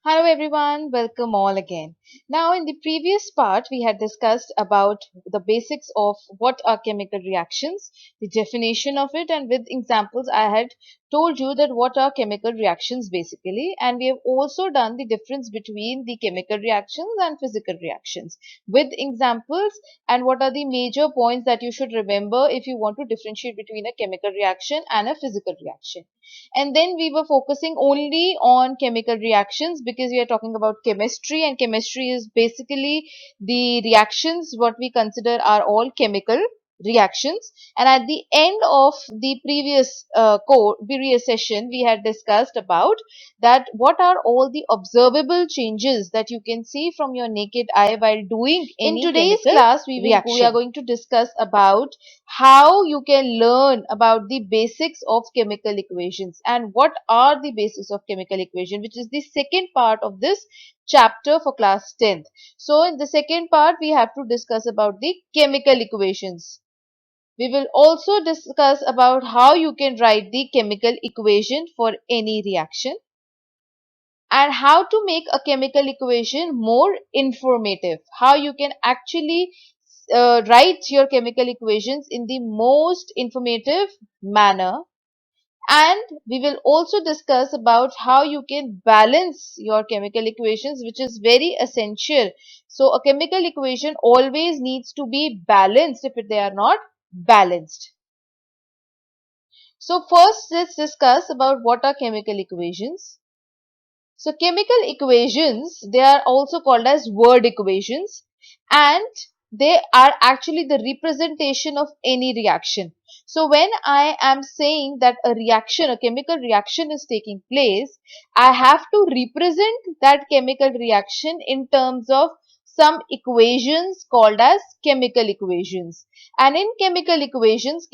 Hello everyone, welcome all again. Now in the previous part we had discussed about the basics of what are chemical reactions, the definition of it, and with examples I had told you that what are chemical reactions basically, and we have also done the difference between the chemical reactions and physical reactions with examples and what are the major points that you should remember if you want to differentiate between a chemical reaction and a physical reaction. And then we were focusing only on chemical reactions because we are talking about chemistry, and chemistry is basically the reactions what we consider are all chemical reactions. And at the end of the previous session we had discussed about that what are all the observable changes that you can see from your naked eye while doing any in today's chemical class we are going to discuss about how you can learn about the basics of chemical equations and what are the basics of chemical equation, which is the second part of this chapter for class 10th. So in the second part we have to discuss about the chemical equations. We will also discuss about how you can write the chemical equation for any reaction and how to make a chemical equation more informative, how you can actually write your chemical equations in the most informative manner. And we will also discuss about how you can balance your chemical equations, which is very essential. So a chemical equation always needs to be balanced if they are not balanced. So first let's discuss about what are chemical equations. So chemical equations, they are also called as word equations, and they are actually the representation of any reaction. So when I am saying that a reaction, a chemical reaction is taking place, I have to represent that chemical reaction in terms of some equations called as chemical equations. And in chemical equations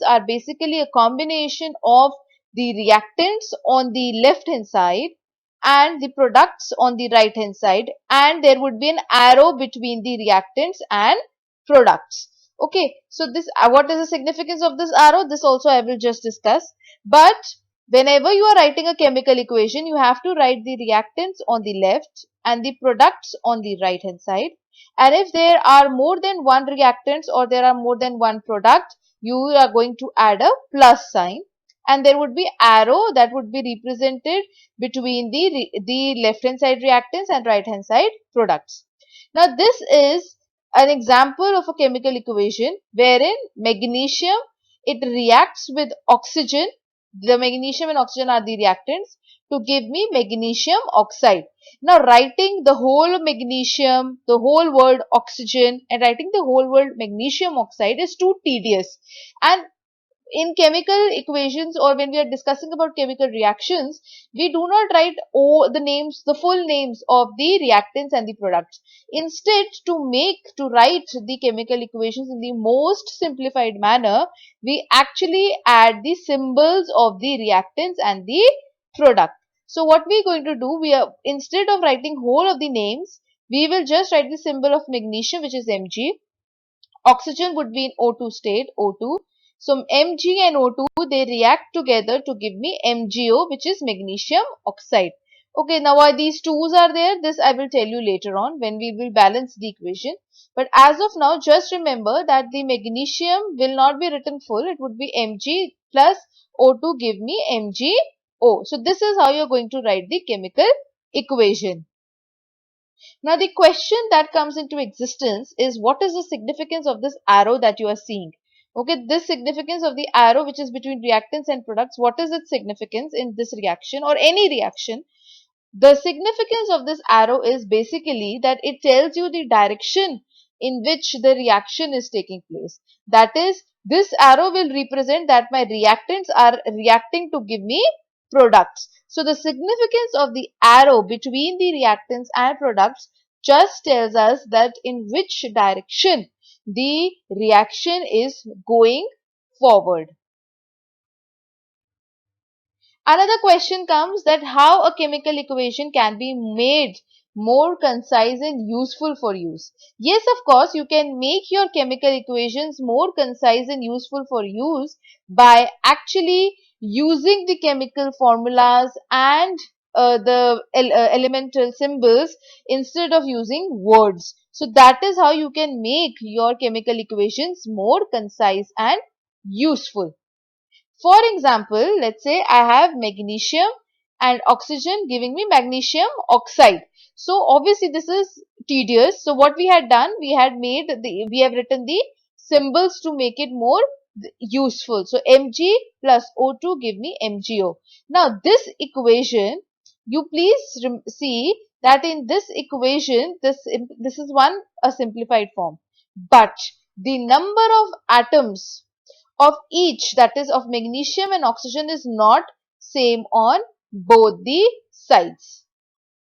are basically a combination of the reactants on the left hand side and the products on the right hand side, and there would be an arrow between the reactants and products. Okay, so this what is the significance of this arrow? This also I will just discuss. But whenever you are writing a chemical equation, you have to write the reactants on the left and the products on the right hand side. And if there are more than one reactants or there are more than one product, you are going to add a plus sign, and there would be arrow that would be represented between the left hand side reactants and right hand side products. Now this is an example of a chemical equation wherein magnesium, it reacts with oxygen. The magnesium and oxygen are the reactants to give me magnesium oxide. Now writing the whole magnesium, the whole word oxygen, and writing the whole word magnesium oxide is too tedious. And in chemical equations, or when we are discussing about chemical reactions, we do not write the full names of the reactants and the products. Instead, to write the chemical equations in the most simplified manner, we actually add the symbols of the reactants and the product. So what we are going to do, we are, instead of writing whole of the names, we will just write the symbol of magnesium, which is Mg. Oxygen would be in O2 state, O2. So Mg and O2, they react together to give me MgO, which is magnesium oxide. Okay, now why these twos are there, this I will tell you later on when we will balance the equation. But as of now, just remember that the magnesium will not be written full. It would be Mg plus O2 give me MgO. So this is how you're going to write the chemical equation. Now the question that comes into existence is, what is the significance of this arrow that you are seeing? Okay, this significance of the arrow which is between reactants and products, what is its significance in this reaction or any reaction? The significance of this arrow is basically that it tells you the direction in which the reaction is taking place. That is, this arrow will represent that my reactants are reacting to give me products. So the significance of the arrow between the reactants and products just tells us that in which direction the reaction is going forward. Another question comes that how a chemical equation can be made more concise and useful for use. Yes, of course, you can make your chemical equations more concise and useful for use by actually using the chemical formulas and elemental symbols instead of using words. So that is how you can make your chemical equations more concise and useful. For example, let's say I have magnesium and oxygen giving me magnesium oxide. So obviously this is tedious. So what we had done, we have written the symbols to make it more useful. So Mg plus O2 give me MgO. Now this equation, you please see that in this equation, this is a simplified form. But the number of atoms of each, that is of magnesium and oxygen, is not same on both the sides.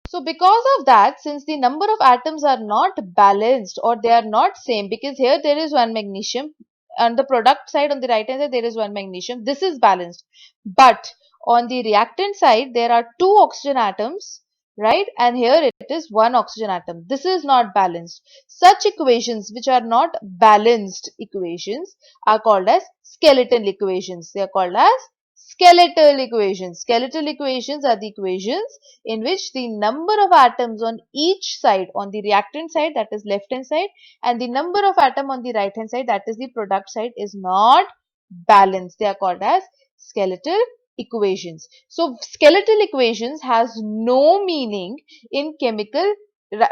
So because of that, since the number of atoms are not balanced or they are not same, because here there is one magnesium, on the product side on the right hand side there is one magnesium, this is balanced. But on the reactant side there are two oxygen atoms, right? And here it is one oxygen atom. This is not balanced. Such equations which are not balanced equations are called as skeletal equations. They are called as skeletal equations. Skeletal equations are the equations in which the number of atoms on each side, on the reactant side, that is left hand side, and the number of atom on the right hand side, that is the product side, is not balanced. They are called as skeletal equations. So skeletal equations has no meaning in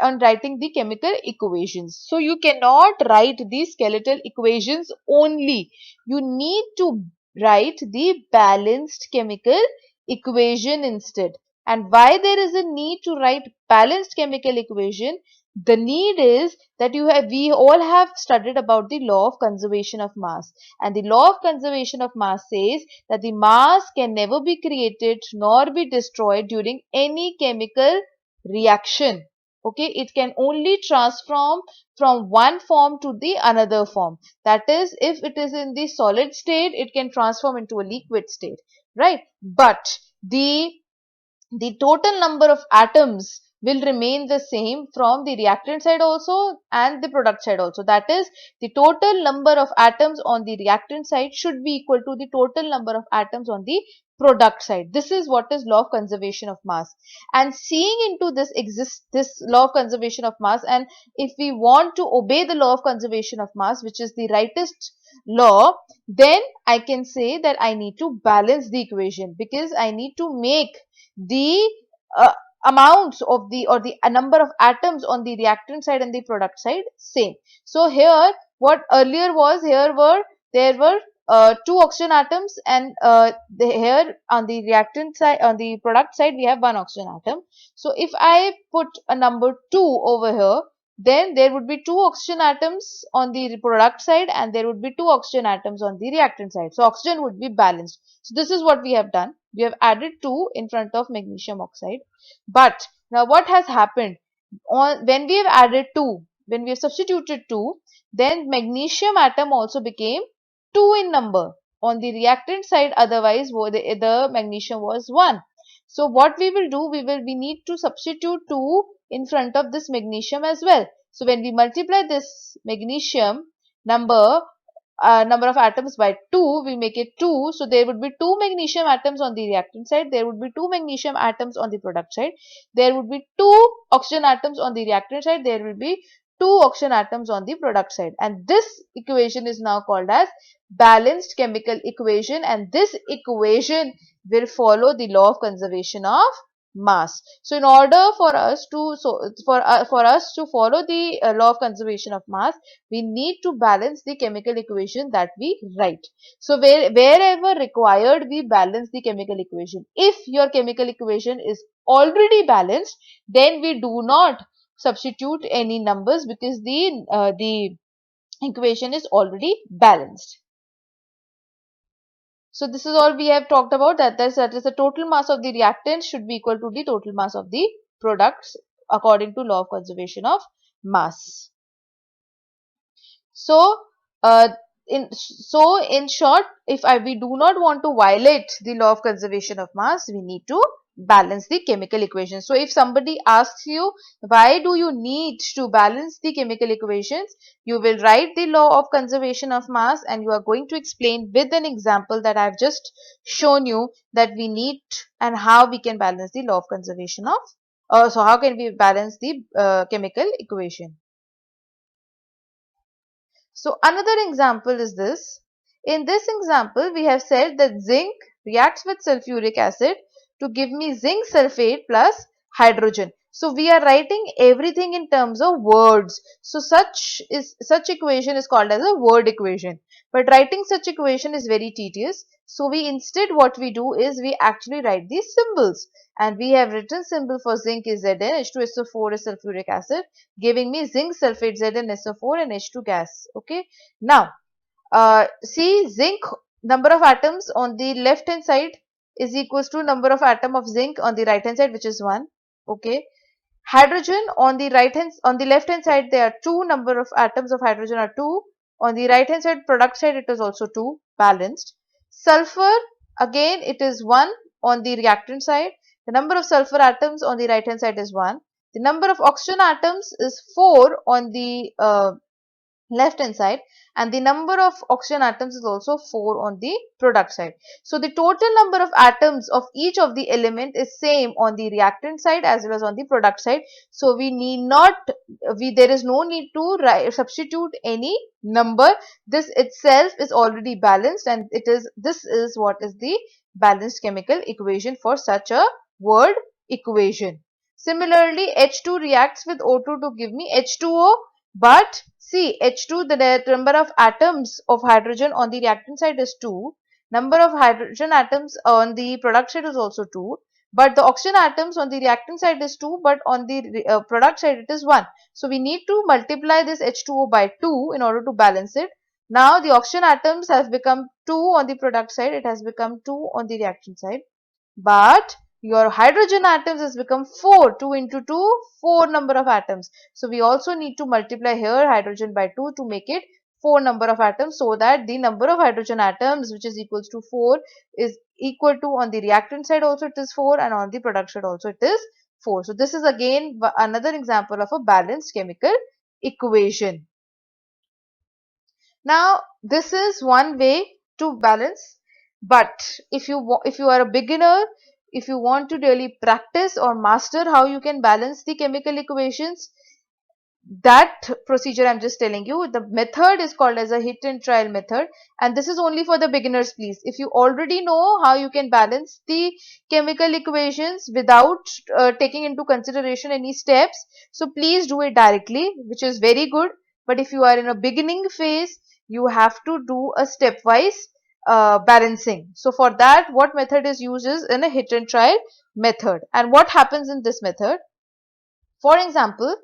on writing the chemical equations. So you cannot write the skeletal equations only. You need to write the balanced chemical equation instead. And why there is a need to write balanced chemical equation? The need is that we all have studied about the law of conservation of mass. And the law of conservation of mass says that the mass can never be created nor be destroyed during any chemical reaction. Okay, it can only transform from one form to the another form. That is, if it is in the solid state, it can transform into a liquid state, right? But the total number of atoms will remain the same from the reactant side also and the product side also. That is, the total number of atoms on the reactant side should be equal to the total number of atoms on the product side. This is what is law of conservation of mass. And seeing into this law of conservation of mass, and if we want to obey the law of conservation of mass, which is the rightest law, then I can say that I need to balance the equation, because I need to make the uh, amounts of the, or the number of atoms on the reactant side and the product side same. So here what earlier was, there were two oxygen atoms, and here on the reactant side, on the product side, we have one oxygen atom. So if I put a number 2 over here, then there would be two oxygen atoms on the product side and there would be two oxygen atoms on the reactant side. So oxygen would be balanced. So this is what we have done. We have added 2 in front of magnesium oxide. But now what has happened? When we have added 2, when we have substituted 2, then magnesium atom also became 2 in number on the reactant side, otherwise the magnesium was 1. So what we will do, we need to substitute 2 in front of this magnesium as well. So when we multiply this magnesium number of atoms by 2, we make it 2. So there would be 2 magnesium atoms on the reactant side, there would be 2 magnesium atoms on the product side, there would be 2 oxygen atoms on the reactant side, there will be 2 oxygen atoms on the product side. And this equation is now called as balanced chemical equation, and this equation will follow the law of conservation of mass. So in order for us to follow the law of conservation of mass, we need to balance the chemical equation that we write. So wherever required, we balance the chemical equation. If your chemical equation is already balanced, then we do not substitute any numbers, because the equation is already balanced. So this is all we have talked about, that is the total mass of the reactant should be equal to the total mass of the products according to law of conservation of mass. So in short, if we do not want to violate the law of conservation of mass, we need to balance the chemical equation. So if somebody asks you why do you need to balance the chemical equations, you will write the law of conservation of mass and you are going to explain with an example that I've just shown you that we need and how we can balance the law of conservation of so how can we balance the chemical equation. So another example is this. In this example, we have said that zinc reacts with sulfuric acid to give me zinc sulfate plus hydrogen. So we are writing everything in terms of words. So such equation is called as a word equation. But writing such equation is very tedious. So we instead what we do is we actually write these symbols. And we have written symbol for zinc is Zn, H2SO4 is sulfuric acid, giving me zinc sulfate ZnSO4 and H2 gas. Okay. Now, see zinc number of atoms on the left hand side is equals to number of atom of zinc on the right hand side, which is 1. Okay. Hydrogen on the left hand side there are 2, number of atoms of hydrogen are 2. On the right hand side product side it is also 2, balanced. Sulfur again it is 1 on the reactant side. The number of sulfur atoms on the right hand side is 1. The number of oxygen atoms is 4 on the left hand side, and the number of oxygen atoms is also 4 on the product side. So the total number of atoms of each of the element is same on the reactant side as well as on the product side. So we need not there is no need to substitute any number. This itself is already balanced, and this is what is the balanced chemical equation for such a word equation. Similarly, H2 reacts with O2 to give me H2O. But see, H2, the number of atoms of hydrogen on the reactant side is 2. Number of hydrogen atoms on the product side is also 2. But the oxygen atoms on the reactant side is 2, but on the product side it is 1. So we need to multiply this H2O by 2 in order to balance it. Now the oxygen atoms have become 2 on the product side, it has become 2 on the reactant side. But your hydrogen atoms has become 4, 2 into 2, 4 number of atoms. So we also need to multiply here hydrogen by 2 to make it 4 number of atoms, so that the number of hydrogen atoms which is equals to 4 is equal to on the reactant side also it is 4 and on the product side also it is 4. So this is again another example of a balanced chemical equation. Now this is one way to balance, but if you are a beginner, if you want to really practice or master how you can balance the chemical equations, that procedure I'm just telling you, the method is called as a hit and trial method, and this is only for the beginners. Please, if you already know how you can balance the chemical equations without taking into consideration any steps, so please do it directly, which is very good. But if you are in a beginning phase, you have to do a stepwise balancing. So for that, what method is used is in a hit and trial method. And what happens in this method? For example,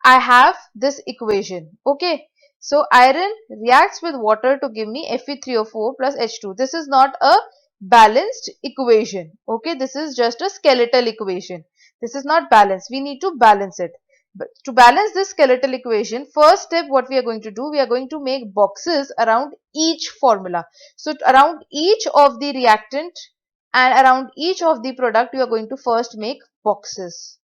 I have this equation. Okay. So iron reacts with water to give me Fe3O4 plus H2. This is not a balanced equation. Okay. This is just a skeletal equation. This is not balanced. We need to balance it. But to balance this skeletal equation, first step what we are going to do, we are going to make boxes around each formula. So around each of the reactant and around each of the product, you are going to first make boxes.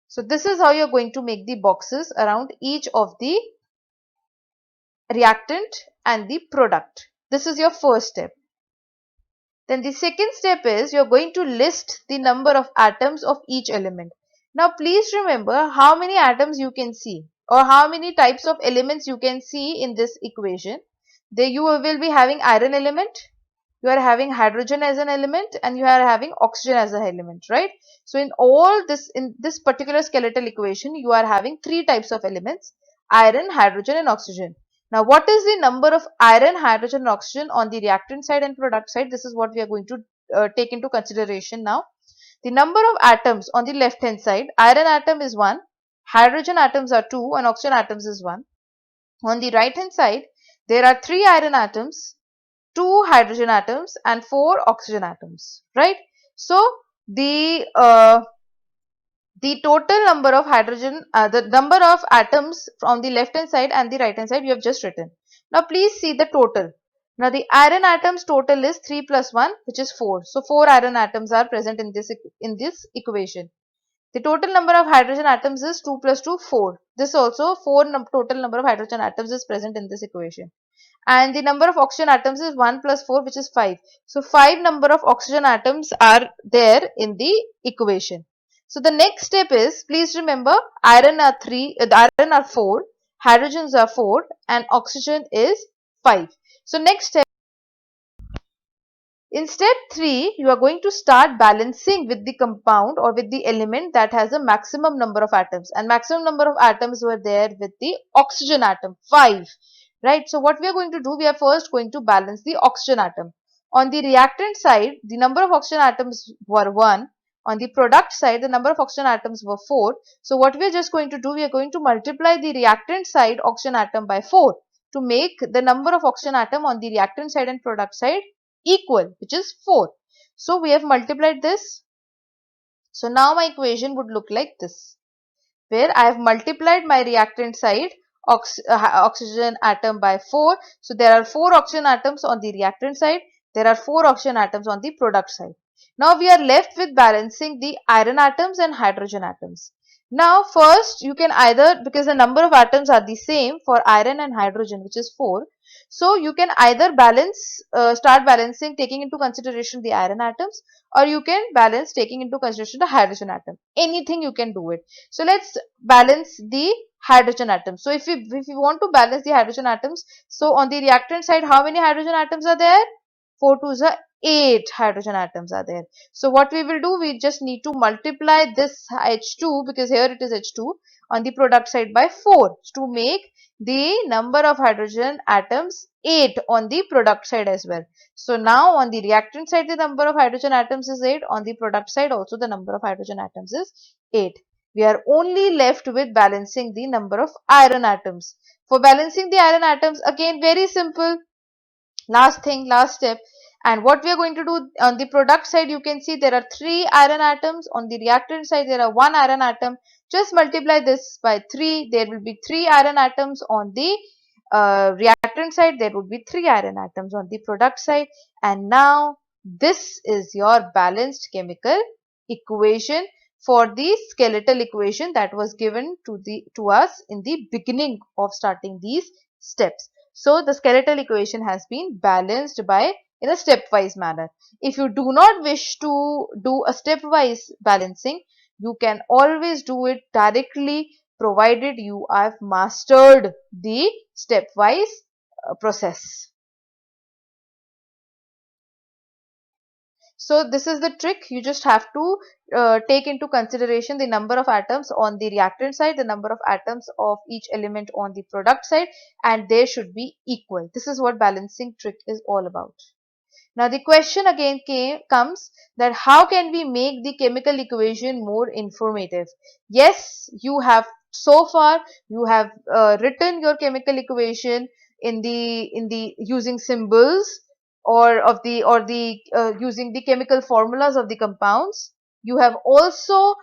So this is how you're going to make the boxes around each of the reactant and the product. This is your first step. Then the second step is you're going to list the number of atoms of each element. Now please remember how many atoms you can see or how many types of elements you can see in this equation. There you will be having iron element, you are having hydrogen as an element, and you are having oxygen as an element, right? So in this particular skeletal equation, you are having 3 types of elements: iron, hydrogen and oxygen. Now what is the number of iron, hydrogen and oxygen on the reactant side and product side? This is what we are going to take into consideration now. The number of atoms on the left hand side, iron atom is 1, hydrogen atoms are 2 and oxygen atoms is 1. On the right hand side, there are 3 iron atoms, 2 hydrogen atoms and 4 oxygen atoms, right? So the total number of the number of atoms from the left hand side and the right hand side you have just written. Now please see the total. Now the iron atoms total is 3 plus 1, which is 4. So 4 iron atoms are present in this equation. The total number of hydrogen atoms is 2 plus 2, 4. This also total number of hydrogen atoms is present in this equation. And the number of oxygen atoms is 1 plus 4, which is 5. So 5 number of oxygen atoms are there in the equation. So the next step is, please remember, iron are 4, hydrogens are 4, and oxygen is 5. So next step, in step 3, you are going to start balancing with the compound or with the element that has a maximum number of atoms, and maximum number of atoms were there with the oxygen atom, 5, right? So what we are going to do, we are first going to balance the oxygen atom. On the reactant side, the number of oxygen atoms were 1. On the product side, the number of oxygen atoms were 4. So what we are just going to do, we are going to multiply the reactant side oxygen atom by 4 to make the number of oxygen atom on the reactant side and product side equal, which is 4. So we have multiplied this. So now my equation would look like this, where I have multiplied my reactant side oxygen atom by 4. So there are 4 oxygen atoms on the reactant side. There are 4 oxygen atoms on the product side. Now we are left with balancing the iron atoms and hydrogen atoms. Now first you can either, because the number of atoms are the same for iron and hydrogen, which is 4. So you can either start balancing taking into consideration the iron atoms, or you can balance taking into consideration the hydrogen atom. Anything you can do it. So let's balance the hydrogen atoms. So if we want to balance the hydrogen atoms, so on the reactant side, how many hydrogen atoms are there? 4 2s are 8 hydrogen atoms are there. So what we will do, we just need to multiply this H2, because here it is H2, on the product side by 4 to make the number of hydrogen atoms 8 on the product side as well. So now on the reactant side, the number of hydrogen atoms is 8. On the product side also the number of hydrogen atoms is 8. We are only left with balancing the number of iron atoms. For balancing the iron atoms, again very simple. Last step. And what we are going to do, on the product side, you can see there are 3 iron atoms. On the reactant side, there are 1 iron atom. Just multiply this by 3. There will be 3 iron atoms on the reactant side. There would be 3 iron atoms on the product side. And now this is your balanced chemical equation for the skeletal equation that was given to us in the beginning of starting these steps. So the skeletal equation has been balanced by in a stepwise manner. If you do not wish to do a stepwise balancing, you can always do it directly, provided you have mastered the stepwise process. So this is the trick. You just have to take into consideration the number of atoms on the reactant side, the number of atoms of each element on the product side, and they should be equal. This is what balancing trick is all about. Now the question again comes that how can we make the chemical equation more informative? Yes, you have so far you have written your chemical equation in the using symbols or using the chemical formulas of the compounds. You have also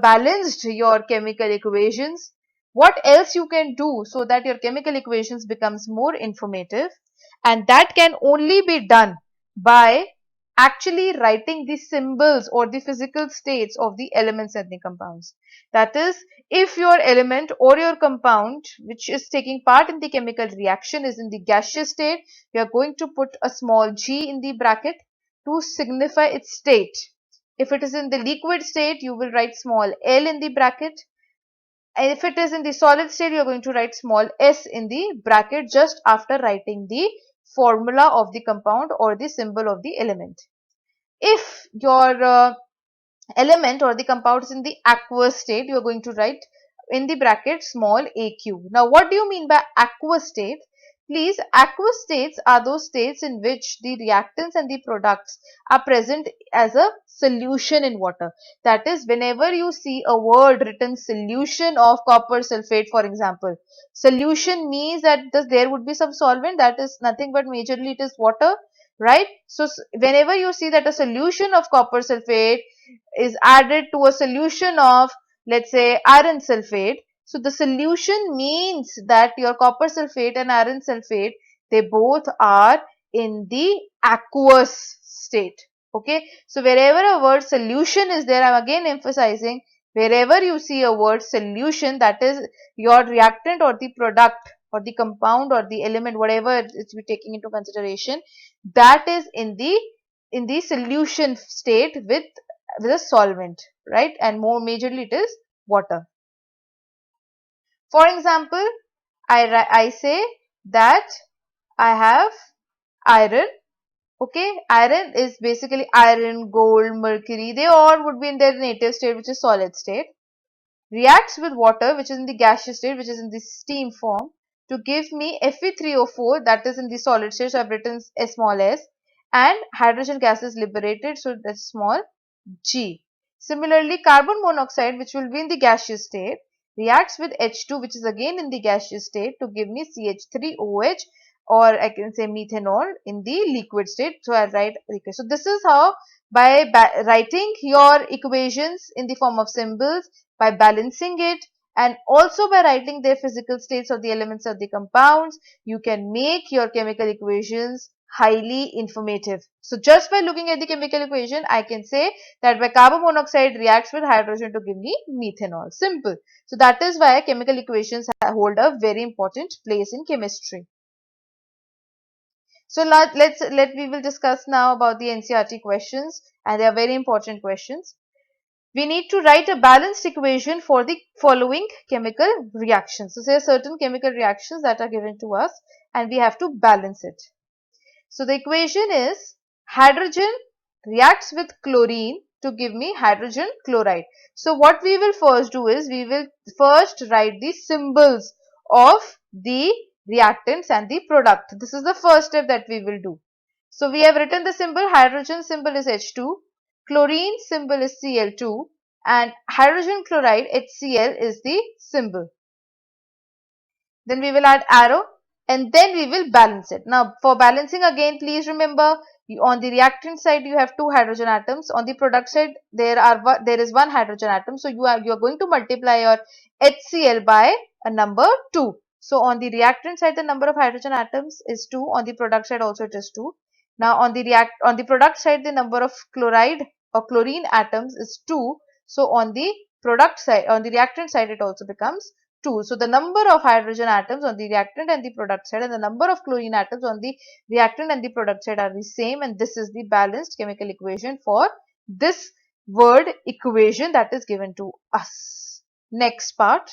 balanced your chemical equations. What else you can do so that your chemical equations becomes more informative? And that can only be done by actually writing the symbols or the physical states of the elements and the compounds. That is, if your element or your compound which is taking part in the chemical reaction is in the gaseous state, we are going to put a small g in the bracket to signify its state. If it is in the liquid state, you will write small l in the bracket. And if it is in the solid state, you are going to write small s in the bracket just after writing the formula of the compound or the symbol of the element. If your element or the compound is in the aqueous state, you are going to write in the bracket small aq. Now what do you mean by aqueous state? Please, aqueous states are those states in which the reactants and the products are present as a solution in water. That is, whenever you see a word written solution of copper sulfate, for example, solution means that there would be some solvent, that is nothing but majorly it is water, right? So whenever you see that a solution of copper sulfate is added to a solution of, let's say, iron sulfate, so the solution means that your copper sulfate and iron sulfate, they both are in the aqueous state. Okay, so wherever a word solution is there, I'm again emphasizing, wherever you see a word solution, that is your reactant or the product or the compound or the element, whatever it's be taking into consideration, that is in the solution state with a solvent, right? And more majorly it is water. For example, I say that I have iron. Okay, iron is basically iron, gold, mercury. They all would be in their native state, which is solid state. Reacts with water, which is in the gaseous state, which is in the steam form, to give me Fe3O4, that is in the solid state. So I've written a small s, and hydrogen gas is liberated, so that's small g. Similarly, carbon monoxide, which will be in the gaseous state, reacts with H2, which is again in the gaseous state, to give me CH3OH, or I can say methanol in the liquid state. So I write liquid. So this is how, by writing your equations in the form of symbols, by balancing it, and also by writing their physical states of the elements of the compounds, you can make your chemical equations highly informative. So just by looking at the chemical equation, I can say that by carbon monoxide reacts with hydrogen to give me methanol. Simple. So that is why chemical equations hold a very important place in chemistry. So we will discuss now about the NCERT questions, and they are very important questions. We need to write a balanced equation for the following chemical reactions. So there are certain chemical reactions that are given to us, and we have to balance it. So the equation is hydrogen reacts with chlorine to give me hydrogen chloride. So what we will first do is, we will first write the symbols of the reactants and the product. This is the first step that we will do. So we have written the symbol. Hydrogen symbol is H2, chlorine symbol is Cl2, and hydrogen chloride HCl is the symbol. Then we will add arrow, and then we will balance it. Now for balancing, again please remember, on the reactant side you have two hydrogen atoms, on the product side there is one hydrogen atom. So you are going to multiply your HCl by a number 2. So on the reactant side the number of hydrogen atoms is 2, on the product side also it is 2. Now on the product side the number of chloride or chlorine atoms is 2. So on the product side, on the reactant side, it also becomes 2. So the number of hydrogen atoms on the reactant and the product side, and the number of chlorine atoms on the reactant and the product side are the same, and this is the balanced chemical equation for this word equation that is given to us. Next part.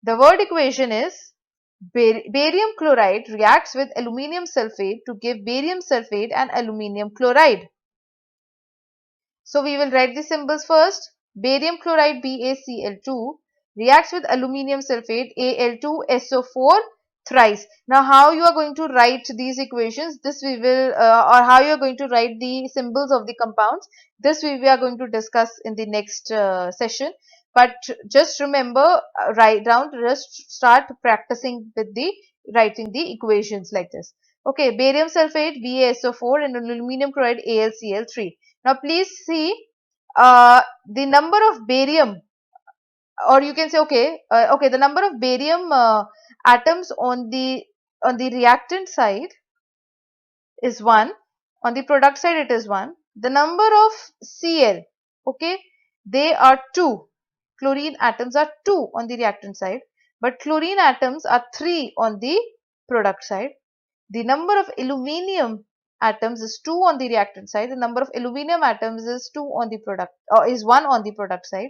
The word equation is barium chloride reacts with aluminium sulfate to give barium sulfate and aluminium chloride. So we will write the symbols first. Barium chloride BaCl2 reacts with aluminium sulfate Al2SO4 thrice. Now how you are going to write these equations, this we will or how you are going to write the symbols of the compounds, this we are going to discuss in the next session. But just remember, write down, just start practicing with the writing the equations like this. Okay, barium sulfate BaSO4 and aluminium chloride AlCl3. Now please see the number of barium, or you can say, okay, the number of barium atoms on the reactant side is 1, on the product side it is 1. The number of Cl, okay, they are 2. Chlorine atoms are 2 on the reactant side, but chlorine atoms are 3 on the product side. The number of aluminium atoms is 2 on the reactant side. The number of aluminium atoms is 2 on the product, or is 1 on the product side.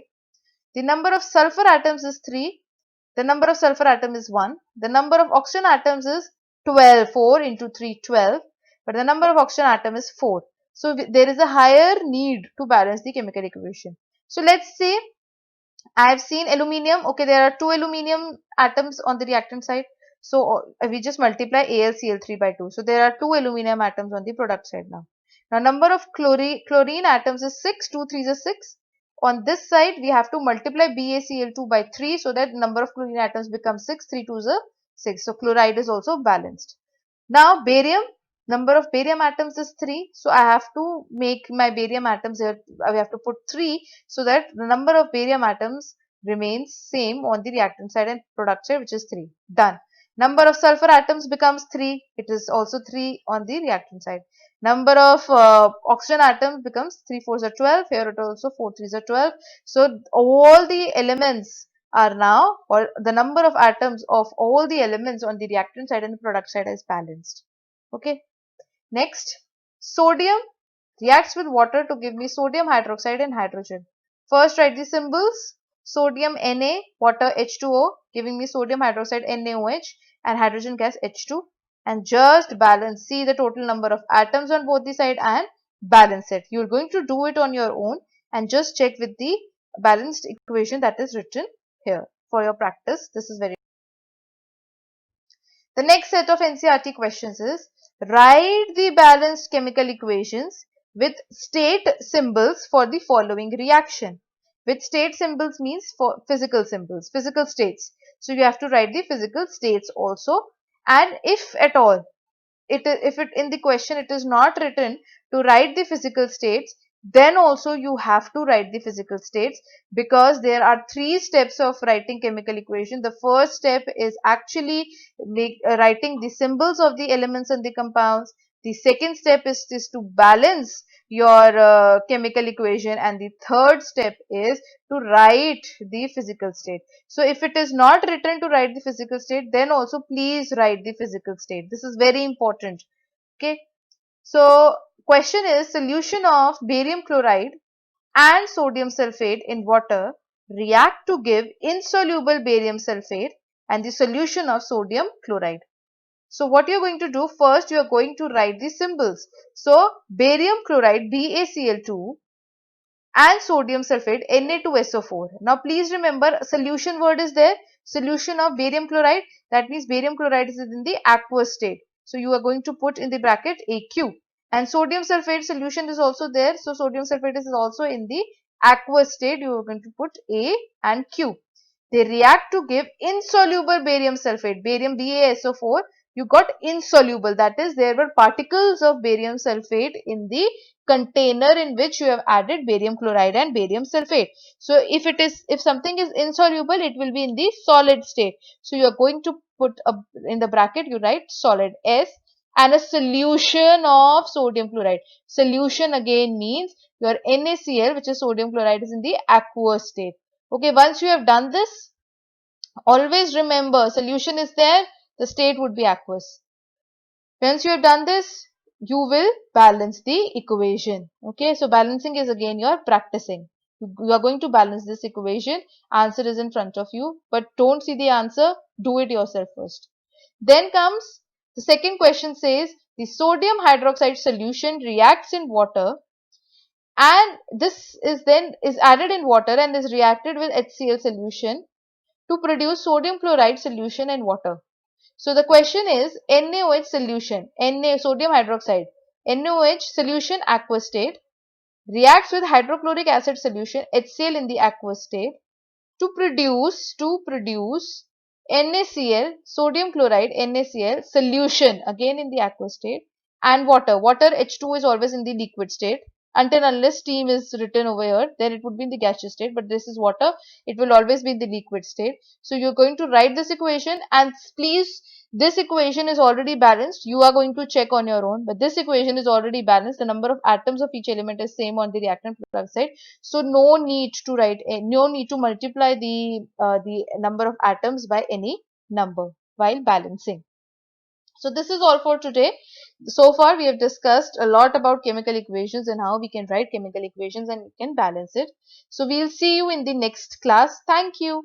The number of sulfur atoms is 3. The number of sulfur atom is 1. The number of oxygen atoms is 12. 4 into 3, 12. But the number of oxygen atom is 4. So there is a higher need to balance the chemical equation. So let's see. I have seen aluminium. Okay, there are 2 aluminium atoms on the reactant side. So we just multiply AlCl3 by 2. So there are 2 aluminium atoms on the product side now. Now number of chlorine atoms is 6. 2 3 is 6. On this side we have to multiply BaCl2 by 3, so that number of chlorine atoms becomes 6. 3 2 is 6. So chloride is also balanced. Now barium, number of barium atoms is 3. So I have to make my barium atoms here, we have to put 3, so that the number of barium atoms remains same on the reactant side and product side, which is 3. Done. Number of sulfur atoms becomes 3. It is also 3 on the reactant side. Number of oxygen atoms becomes 3 4s are 12. Here it also 4 3s are 12. So all the elements are now, or the number of atoms of all the elements on the reactant side and the product side is balanced. Okay. Next, sodium reacts with water to give me sodium hydroxide and hydrogen. First write the symbols. Sodium Na, water H2O, giving me sodium hydroxide NaOH and hydrogen gas H2, and just balance. See the total number of atoms on both the side and balance it. You are going to do it on your own and just check with the balanced equation that is written here for your practice. This is very. The next set of NCERT questions is write the balanced chemical equations with state symbols for the following reaction. With state symbols means for physical symbols, physical states. So you have to write the physical states also, and if at all if it in the question it is not written to write the physical states, then also you have to write the physical states, because there are 3 steps of writing chemical equation. The first step is actually writing the symbols of the elements and the compounds. The second step is to balance your chemical equation, and the third step is to write the physical state. So if it is not written to write the physical state, then also please write the physical state. This is very important. Okay. So question is, solution of barium chloride and sodium sulfate in water react to give insoluble barium sulfate and the solution of sodium chloride. So what you are going to do, first you are going to write the symbols. So barium chloride BaCl2 and sodium sulfate Na2SO4. Now please remember, solution word is there. Solution of barium chloride, that means barium chloride is in the aqueous state. So you are going to put in the bracket AQ. And sodium sulfate solution is also there. So sodium sulfate is also in the aqueous state. You are going to put A and Q. They react to give insoluble barium sulfate, barium BaSO4. You got insoluble, that is there were particles of barium sulfate in the container in which you have added barium chloride and barium sulfate. So if something is insoluble, it will be in the solid state. So you are going to put in the bracket, you write solid S, and a solution of sodium chloride. Solution again means your NaCl, which is sodium chloride, is in the aqueous state. Okay, once you have done this, always remember solution is there, the state would be aqueous. Once you have done this, you will balance the equation. Okay, so balancing is again your practicing. You are going to balance this equation. Answer is in front of you, but don't see the answer, do it yourself first. Then comes the second question, says the sodium hydroxide solution reacts in water, and this is then is added in water and is reacted with HCl solution to produce sodium chloride solution in water. So the question is, NaOH solution, sodium hydroxide, NaOH solution aqueous state reacts with hydrochloric acid solution HCl in the aqueous state to produce NaCl, sodium chloride NaCl solution again in the aqueous state, and water. Water H2 is always in the liquid state until unless steam is written over here, then it would be in the gaseous state, but this is water, it will always be in the liquid state. So you're going to write this equation, and please, this equation is already balanced. You are going to check on your own, but this equation is already balanced. The number of atoms of each element is same on the reactant product side, so no need to write, no need to multiply the number of atoms by any number while balancing. So this is all for today. So far we have discussed a lot about chemical equations and how we can write chemical equations and we can balance it. So we'll see you in the next class. Thank you.